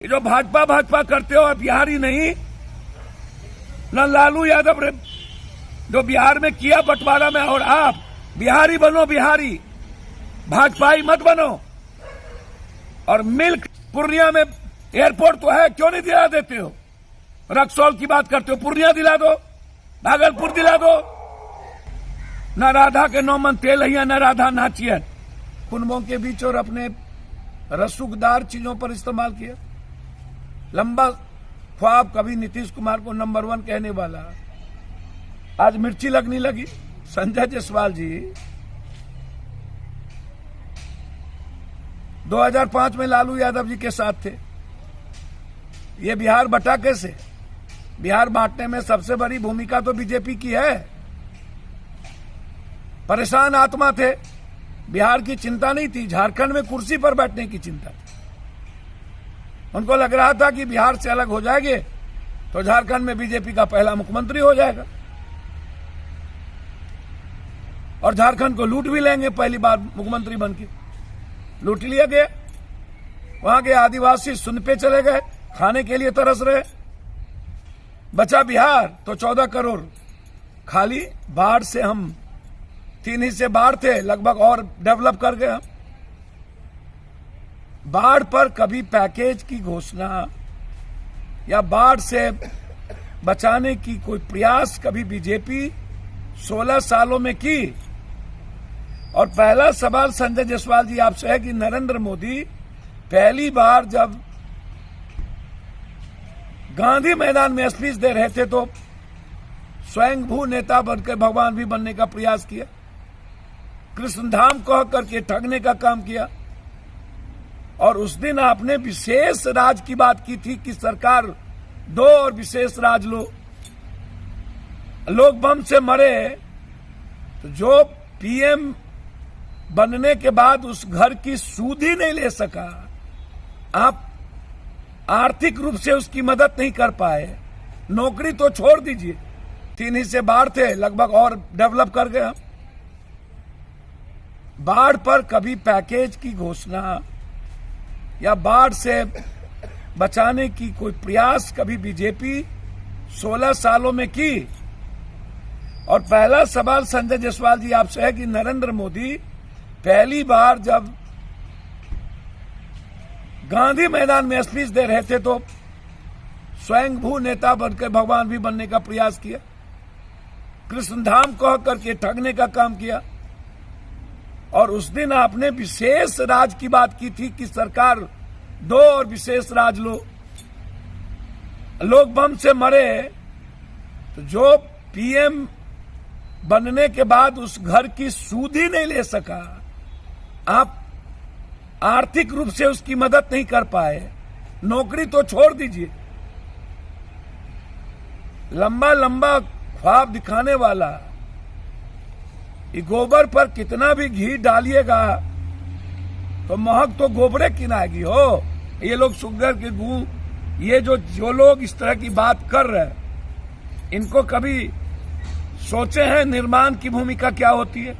ये जो भाजपा भाजपा करते हो आप बिहारी नहीं, न लालू यादव जो बिहार में किया बंटवारा में, और आप बिहारी बनो, बिहारी भाजपाई मत बनो। और मिल्क पूर्णिया में एयरपोर्ट तो है, क्यों नहीं दिला देते हो? रक्सौल की बात करते हो, पूर्णिया दिला दो, भागलपुर दिला दो। न राधा के नौमन तेल है, न राधा नाचियन। कुनबों के बीच और अपने रसूखदार चीजों पर इस्तेमाल किया। लंबा ख्वाब कभी नीतीश कुमार को नंबर 1 कहने वाला, आज मिर्ची लगने लगी। संजय जायसवाल जी 2005 में लालू यादव जी के साथ थे। ये बिहार बटा कैसे? बिहार बांटने में सबसे बड़ी भूमिका तो बीजेपी की है। परेशान आत्मा थे, बिहार की चिंता नहीं थी, झारखंड में कुर्सी पर बैठने की चिंता थी। उनको लग रहा था कि बिहार से अलग हो जाएंगे तो झारखंड में बीजेपी का पहला मुख्यमंत्री हो जाएगा और झारखंड को लूट भी लेंगे। पहली बार मुख्यमंत्री बनके लूट लिया गया। वहां के आदिवासी सुन पे चले गए, खाने के लिए तरस रहे। बचा बिहार तो 14 करोड़ खाली। बाढ़ से हम 3 हिस्से बाढ़ थे, लगभग और डेवलप कर गए हम। बाढ़ पर कभी पैकेज की घोषणा या बाढ़ से बचाने की कोई प्रयास कभी बीजेपी 16 सालों में की? और पहला सवाल संजय जायसवाल जी आपसे है कि नरेंद्र मोदी पहली बार जब गांधी मैदान में स्पीच दे रहे थे तो स्वयंभू नेता बनकर भगवान भी बनने का प्रयास किया। कृष्णधाम कह करके ठगने का काम किया। और उस दिन आपने विशेष राज की बात की थी कि सरकार दो और विशेष राज लो। लोग बम से मरे तो जो पीएम बनने के बाद उस घर की सूद ही नहीं ले सका, आप आर्थिक रूप से उसकी मदद नहीं कर पाए। नौकरी तो छोड़ दीजिए, 3 हिस्से बाढ़ थे, लगभग और डेवलप कर गए हम। बाढ़ पर कभी पैकेज की घोषणा या बाढ़ से बचाने की कोई प्रयास कभी बीजेपी 16 सालों में की? और पहला सवाल संजय जायसवाल जी आपसे है कि नरेंद्र मोदी पहली बार जब गांधी मैदान में स्पीच दे रहे थे तो स्वयंभू नेता बनकर भगवान भी बनने का प्रयास किया। कृष्णधाम कह करके ठगने का काम किया। और उस दिन आपने विशेष राज की बात की थी कि सरकार दो और विशेष राज लो। लोग बम से मरे तो जो पीएम बनने के बाद उस घर की सूद ही नहीं ले सका, आप आर्थिक रूप से उसकी मदद नहीं कर पाए। नौकरी तो छोड़ दीजिए। लंबा लंबा ख्वाब दिखाने वाला, गोबर पर कितना भी घी डालिएगा तो महक तो गोबरे की ना आएगी हो। ये लोग शुगर के गू, ये जो लोग इस तरह की बात कर रहे हैं, इनको कभी सोचे हैं निर्माण की भूमिका क्या होती है?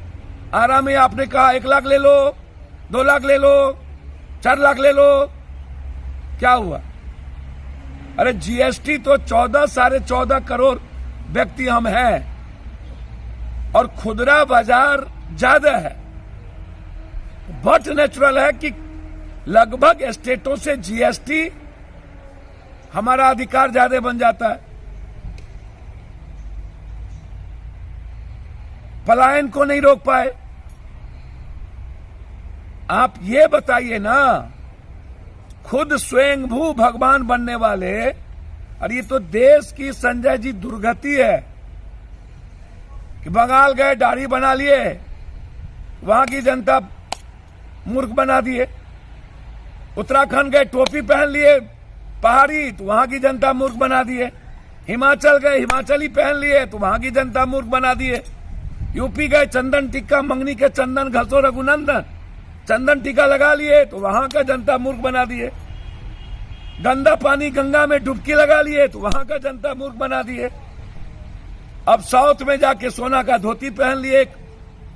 आराम में आपने कहा 1 लाख ले लो, 2 लाख ले लो, 4 लाख ले लो, क्या हुआ? अरे जीएसटी तो 14 साढ़े 14 करोड़ व्यक्ति हम हैं और खुदरा बाजार ज्यादा है। बट नेचुरल है कि लगभग स्टेटों से जीएसटी हमारा अधिकार ज्यादा बन जाता है। पलायन को नहीं रोक पाए। आप ये बताइए ना, खुद स्वयंभू भगवान बनने वाले, और ये तो देश की संजय जी दुर्गति है कि बंगाल गए दाढ़ी बना लिए, वहां की जनता मूर्ख बना दिए। उत्तराखंड गए टोपी पहन लिए पहाड़ी, तो वहां की जनता मूर्ख बना दिए। हिमाचल गए हिमाचली पहन लिए तो वहां की जनता मूर्ख बना दिए। यूपी गए चंदन टिक्का मंगनी के चंदन घसो रघुनंदन, चंदन टीका लगा लिए तो वहां का जनता मूर्ख बना दिए। गंदा पानी गंगा में डुबकी लगा लिए तो वहां का जनता मूर्ख बना दिए। अब साउथ में जाके सोना का धोती पहन लिए,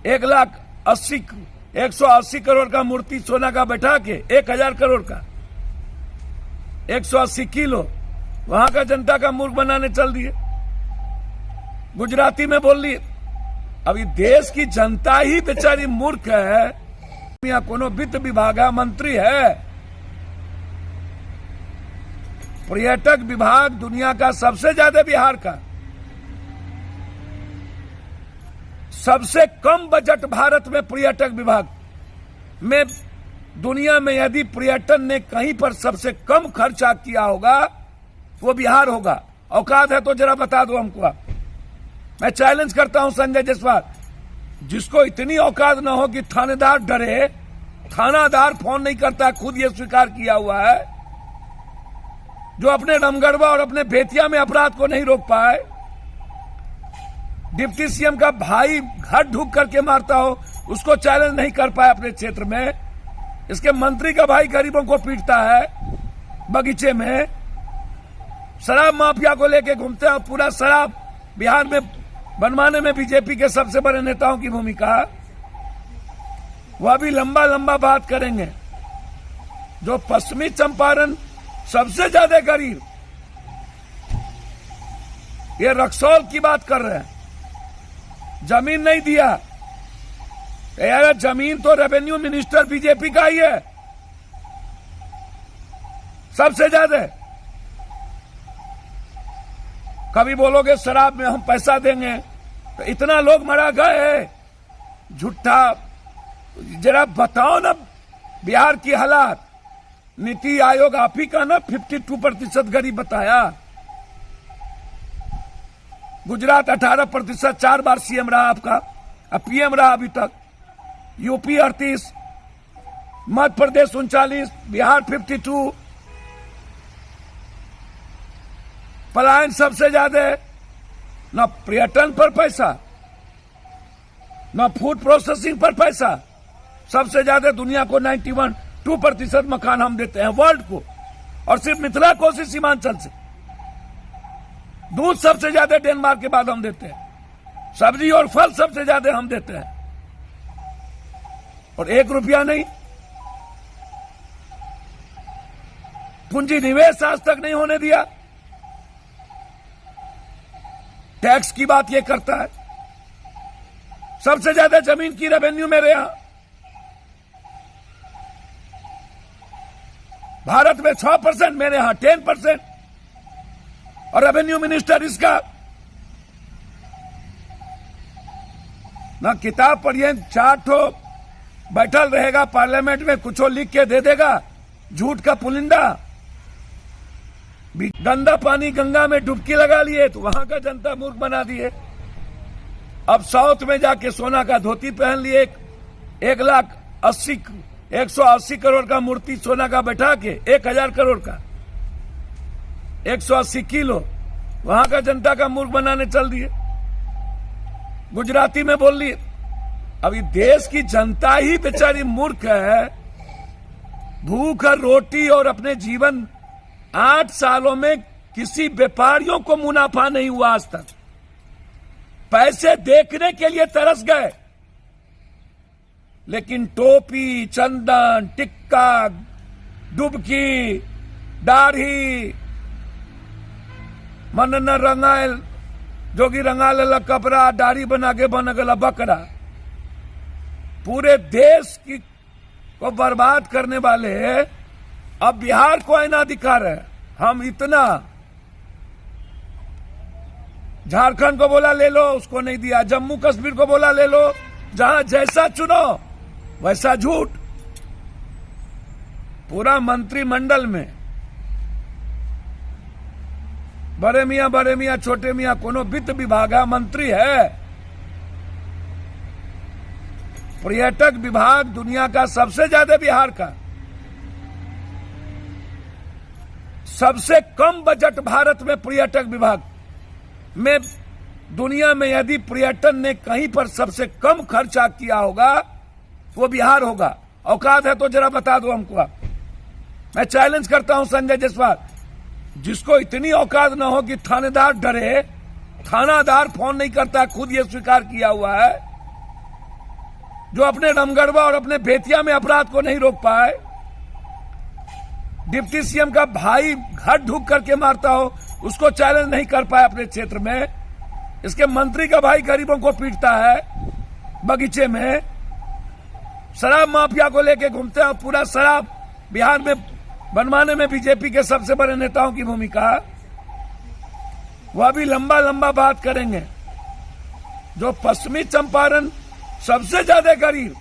180 करोड़ का मूर्ति सोना का बैठा के 1000 करोड़ का। 180 किलो वहां का जनता का मूर्ख बनाने चल दिए, गुजराती में बोल लिए। अभी देश की जनता ही बेचारी मूर्ख है। यहाँ कोनो वित्त विभाग मंत्री है। पर्यटक विभाग दुनिया का सबसे ज्यादा, बिहार का सबसे कम बजट भारत में पर्यटक विभाग में। दुनिया में यदि पर्यटन ने कहीं पर सबसे कम खर्चा किया होगा वो बिहार होगा। औकात है तो जरा बता दो हमको आप। मैं चैलेंज करता हूं संजय जायसवाल, जिसको इतनी औकात न हो कि थानेदार डरे, थानादार फोन नहीं करता, खुद ये स्वीकार किया हुआ है, जो अपने रामगढ़वा और अपने बेतिया में अपराध को नहीं रोक पाए, डिप्टी सीएम का भाई घर ढूक करके मारता हो, उसको चैलेंज नहीं कर पाए अपने क्षेत्र में। इसके मंत्री का भाई गरीबों को पीटता है बगीचे में, शराब माफिया को लेके घूमते हैं। पूरा शराब बिहार में बनवाने में बीजेपी के सबसे बड़े नेताओं की भूमिका। वह भी लंबा लंबा बात करेंगे। जो पश्चिमी चंपारण सबसे ज्यादा गरीब, ये रक्सौल की बात कर रहे हैं, जमीन नहीं दिया। यार जमीन तो रेवेन्यू मिनिस्टर बीजेपी का ही है सबसे ज्यादा। कभी बोलोगे शराब में हम पैसा देंगे, तो इतना लोग मरा गए, झूठा। जरा बताओ ना बिहार की हालात। नीति आयोग आप ही का ना 52% गरीब बताया। गुजरात 18%, 4 बार सीएम रहा आपका, अब पीएम रहा अभी तक। यूपी 38, मध्य प्रदेश 39, बिहार 52। पलायन सबसे ज्यादा, न पर्यटन पर पैसा, न फूड प्रोसेसिंग पर पैसा। सबसे ज्यादा दुनिया को 91% मकान हम देते हैं वर्ल्ड को, और सिर्फ मिथिला कोसी सीमांचल से। दूध सबसे ज्यादा डेनमार्क के बाद हम देते हैं। सब्जी और फल सबसे ज्यादा हम देते हैं, और 1 रुपया नहीं। पूंजी निवेश आज तक नहीं होने दिया। टैक्स की बात ये करता है। सबसे ज्यादा जमीन की रेवेन्यू मेरे यहां। भारत में 6%, मेरे यहां 10%, और रेवेन्यू मिनिस्टर इसका ना किताब पढ़िए, 4 ठो बैठल रहेगा पार्लियामेंट में, कुछो लिख के दे देगा, झूठ का पुलिंदा। गंदा पानी गंगा में डुबकी लगा लिए तो वहां का जनता मूर्ख बना दिए। अब साउथ में जाके सोना का धोती पहन लिए, 180 करोड़ का मूर्ति सोना का बैठा के, 1000 करोड़ का, 180 किलो वहां का जनता का मूर्ख बनाने चल दिए। गुजराती में बोल लिए। अभी देश की जनता ही बेचारी मूर्ख है। भूख और रोटी और अपने जीवन 8 सालों में किसी व्यापारियों को मुनाफा नहीं हुआ आज तक। पैसे देखने के लिए तरस गए, लेकिन टोपी, चंदन, टिक्का, डुबकी, दाढ़ी, मन न रंगायल जोगी रंगा लेला कपड़ा, दाढ़ी बना के बन गला बकरा। पूरे देश की को बर्बाद करने वाले अब बिहार को आईना दिखा रहे। हम इतना, झारखंड को बोला ले लो, उसको नहीं दिया। जम्मू कश्मीर को बोला ले लो, जहां जैसा चुनो वैसा झूठ। पूरा मंत्रिमंडल में बड़े मियां छोटे मियां कोनो वित्त विभाग मंत्री है। पर्यटक विभाग दुनिया का सबसे ज्यादा, बिहार का सबसे कम बजट भारत में पर्यटक विभाग में। दुनिया में यदि पर्यटन ने कहीं पर सबसे कम खर्चा किया होगा वो बिहार होगा। औकात है तो जरा बता दो हमको आप। मैं चैलेंज करता हूं संजय जायसवाल, जिसको इतनी औकात न हो कि थानेदार डरे, थानादार फोन नहीं करता, खुद ये स्वीकार किया हुआ है, जो अपने रामगढ़वा और अपने बेतिया में अपराध को नहीं रोक पाए, डिप्टी सीएम का भाई घर ढूक करके मारता हो, उसको चैलेंज नहीं कर पाए अपने क्षेत्र में। इसके मंत्री का भाई गरीबों को पीटता है बगीचे में। शराब माफिया को लेके घूमते हैं। पूरा शराब बिहार में बनवाने में बीजेपी के सबसे बड़े नेताओं की भूमिका। वह भी लंबा लंबा बात करेंगे। जो पश्चिमी चंपारण सबसे ज्यादा गरीब,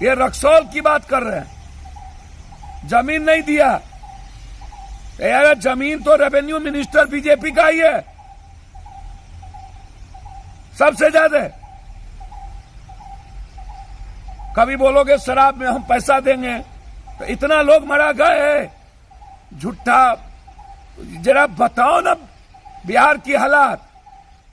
ये रक्सौल की बात कर रहे हैं। जमीन नहीं दिया यार, जमीन तो रेवेन्यू मिनिस्टर बीजेपी का ही है सबसे ज्यादा। कभी बोलोगे शराब में हम पैसा देंगे, तो इतना लोग मरा गए, झूठा। जरा बताओ ना बिहार की हालात।